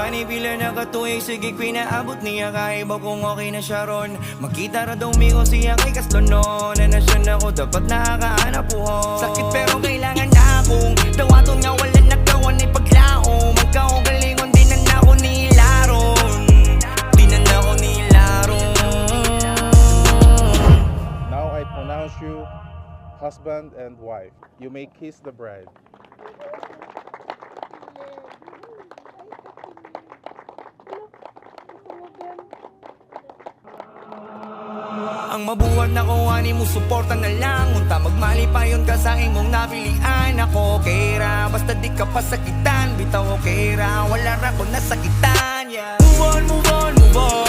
Ani pila na katuig, sige pinaabot niya kaiba kung okay na siya ron. Magkita ra daw migo siya kay Caslonon. Na siya na ko dapat nakakaanap po. Sakit pero kailangan na akong dawaton nga wala nagkawan ay paglaong. Magkaugalingon din na ako nilaron. Di na ako nilaron. Now I pronounce you husband and wife. You may kiss the bride. Ang mabuhat na ko ani mo suporta na lang. Unta magmali pa yun ka sa imong napilian. Ako okay ra, basta di ka pasakitan. Bitaw okay ra, wala ra ko nasakitan, yeah. Move on, move on, move on.